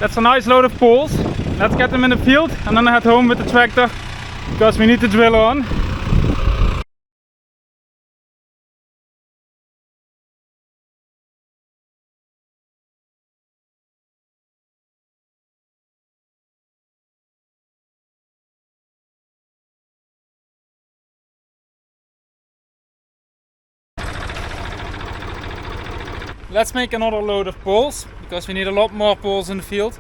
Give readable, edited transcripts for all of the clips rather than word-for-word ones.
That's a nice load of poles. Let's get them in the field and then head home with the tractor because we need to drill on. Let's make another load of poles because we need a lot more poles in the field.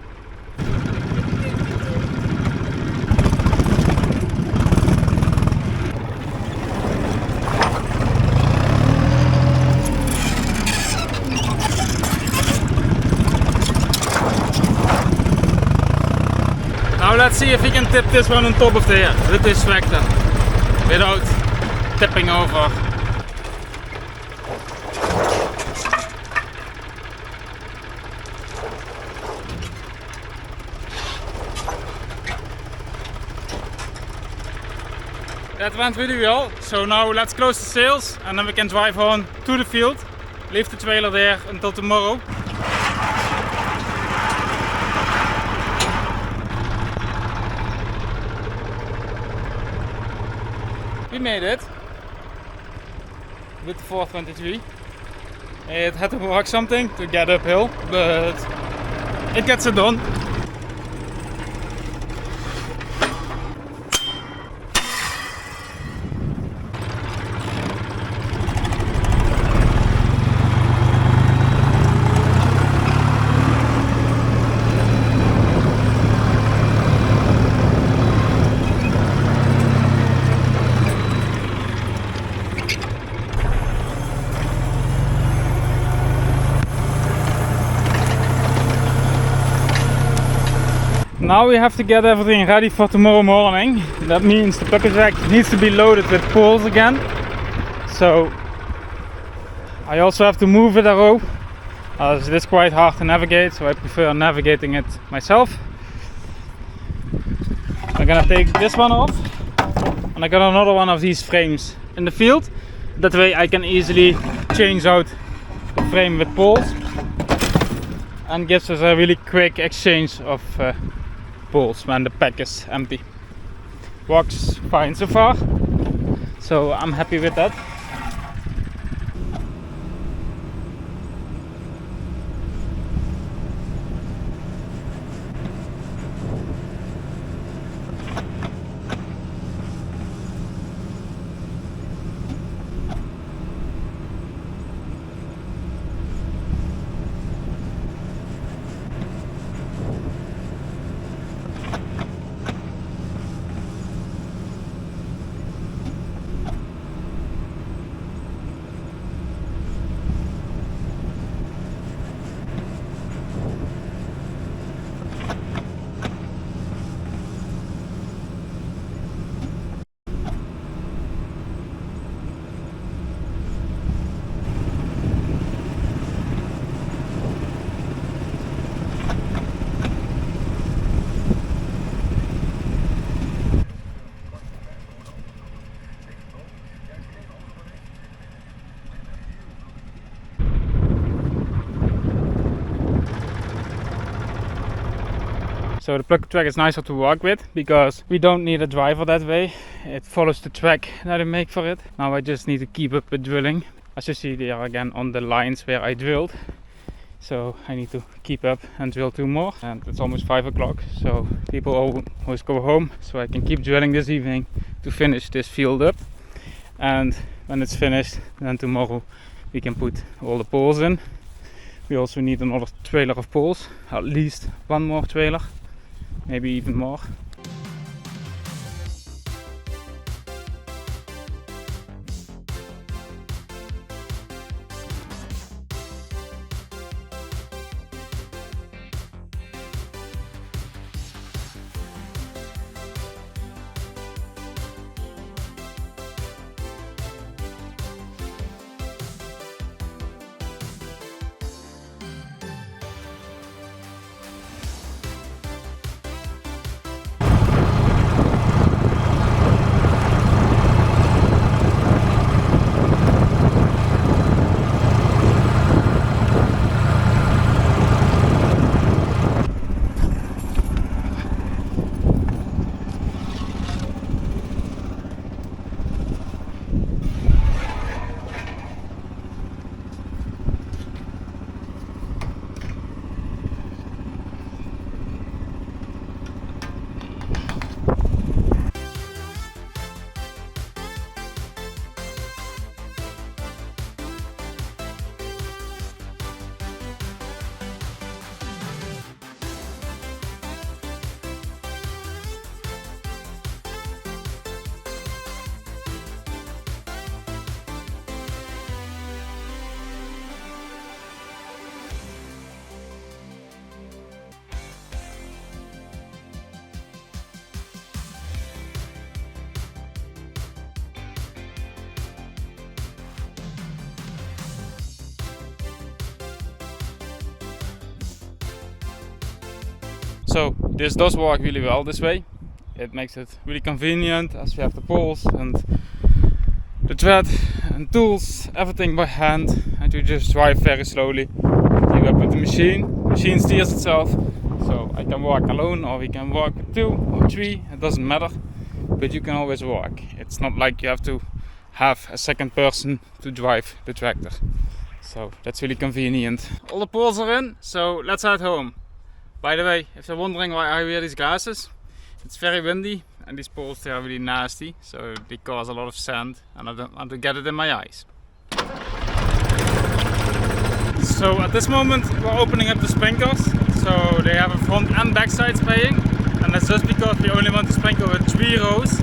Now let's see if we can tip this one on top of there with this tractor without tipping over. That went really well, so now let's close the sails and then we can drive on to the field, leave the trailer there until tomorrow. We made it with the 423. It had to work something to get uphill, but it gets it done. Now we have to get everything ready for tomorrow morning. That means the bucket rack needs to be loaded with poles again. So I also have to move with a rope, as it is quite hard to navigate, so I prefer navigating it myself. I'm gonna take this one off, and I got another one of these frames in the field. That way I can easily change out the frame with poles and gives us a really quick exchange of poles when the pack is empty. Works fine so far, so I'm happy with that. So the bucket track is nicer to walk with because we don't need a driver that way. It follows the track that I make for it. Now I just need to keep up with drilling. As you see, they are again on the lines where I drilled. So I need to keep up and drill 2 more. And it's almost 5 o'clock, so people always go home. So I can keep drilling this evening to finish this field up. And when it's finished, then tomorrow we can put all the poles in. We also need another trailer of poles, at least 1 more trailer. Maybe even more. this does work really well this way. It makes it really convenient as we have the poles and the thread and tools, everything by hand, and you just drive very slowly. Keep up with the machine. The machine steers itself, so I can walk alone or we can walk with 2 or 3, it doesn't matter, but you can always walk. It's not like you have to have a second person to drive the tractor. So that's really convenient. All the poles are in, so let's head home. By the way, if you're wondering why I wear these glasses, it's very windy and these poles, they are really nasty, so they cause a lot of sand and I don't want to get it in my eyes. So at this moment we're opening up the sprinklers, so they have a front and back side spraying, and that's just because we only want to sprinkle with 3 rows.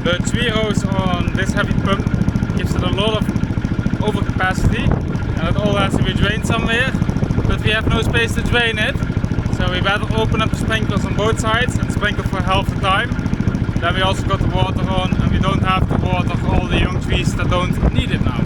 But 3 rows on this heavy pump gives it a lot of overcapacity, and it all has to be drained somewhere, but we have no space to drain it, so we better open up the sprinklers on both sides and sprinkle for half the time. Then we also got the water on and we don't have to water all the young trees that don't need it now.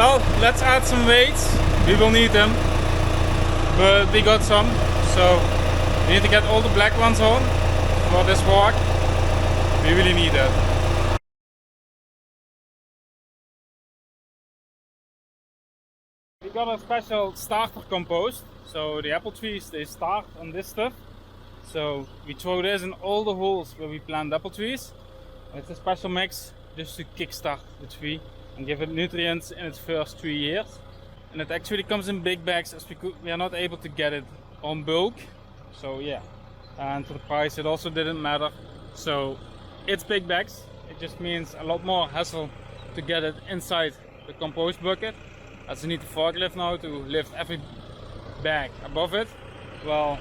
Well, let's add some weights. We will need them, but we got some, so we need to get all the black ones on for this walk. We really need that. We got a special starter compost, so the apple trees, they start on this stuff. So we throw this in all the holes where we plant apple trees. It's a special mix just to kickstart the tree and give it nutrients in its first 3 years. And it actually comes in big bags as we are not able to get it on bulk. So yeah, and for the price it also didn't matter. So it's big bags. It just means a lot more hassle to get it inside the compost bucket, as you need the forklift now to lift every bag above it. Well,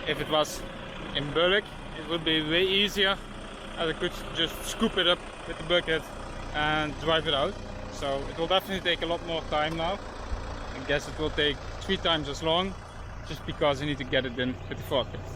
if it was in bulk, it would be way easier, as I could just scoop it up with the bucket and drive it out. So it will definitely take a lot more time now. I guess it will take 3 times as long, just because you need to get it in with the forklift.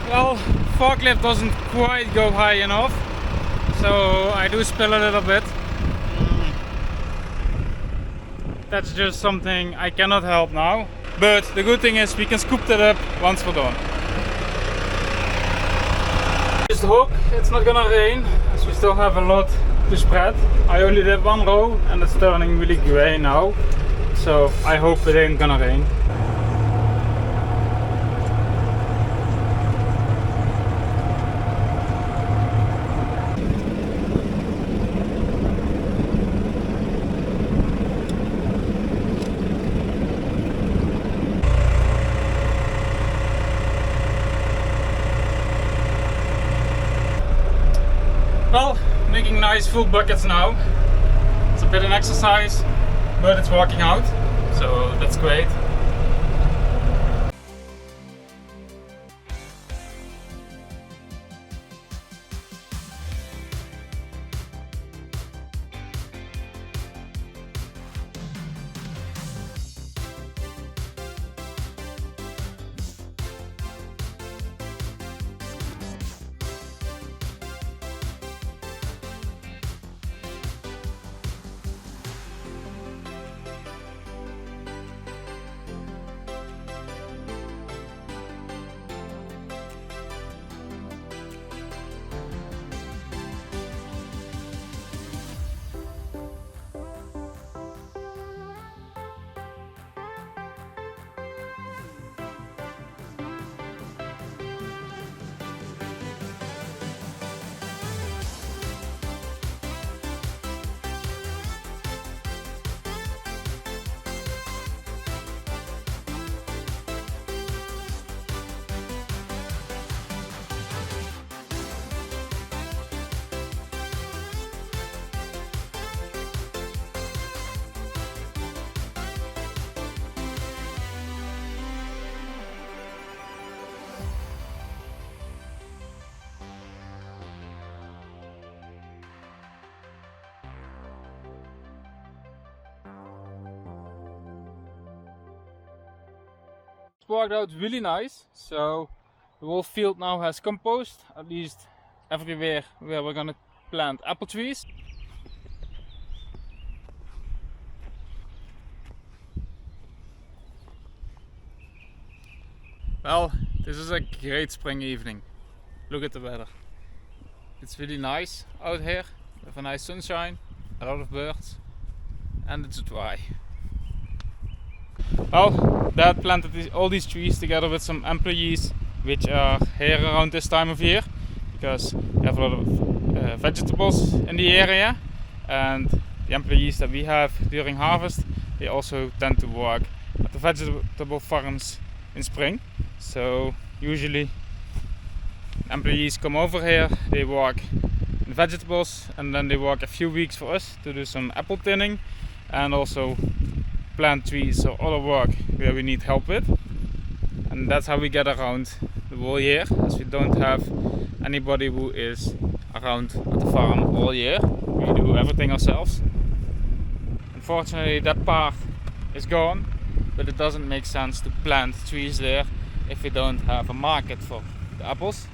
Well, forklift doesn't quite go high enough, so I do spill a little bit. That's just something I cannot help now. But the good thing is we can scoop that up once we're done. Just hope it's not gonna rain, as we still have a lot to spread. I only did 1 row and it's turning really grey now, so I hope it ain't gonna rain. Well, making nice full buckets now. It's a bit an exercise, but it's working out, so that's great. It's worked out really nice, so the whole field now has compost, at least everywhere where we're gonna plant apple trees. Well, this is a great spring evening. Look at the weather. It's really nice out here, with a nice sunshine, a lot of birds, and it's dry. Well, Dad planted all these trees together with some employees which are here around this time of year, because we have a lot of vegetables in the area, and the employees that we have during harvest, they also tend to work at the vegetable farms in spring. So usually employees come over here, they work in vegetables, and then they work a few weeks for us to do some apple tinning and also plant trees or other work where we need help with. And that's how we get around the whole year, as we don't have anybody who is around at the farm all year. We do everything ourselves. Unfortunately, that part is gone, but it doesn't make sense to plant trees there if we don't have a market for the apples.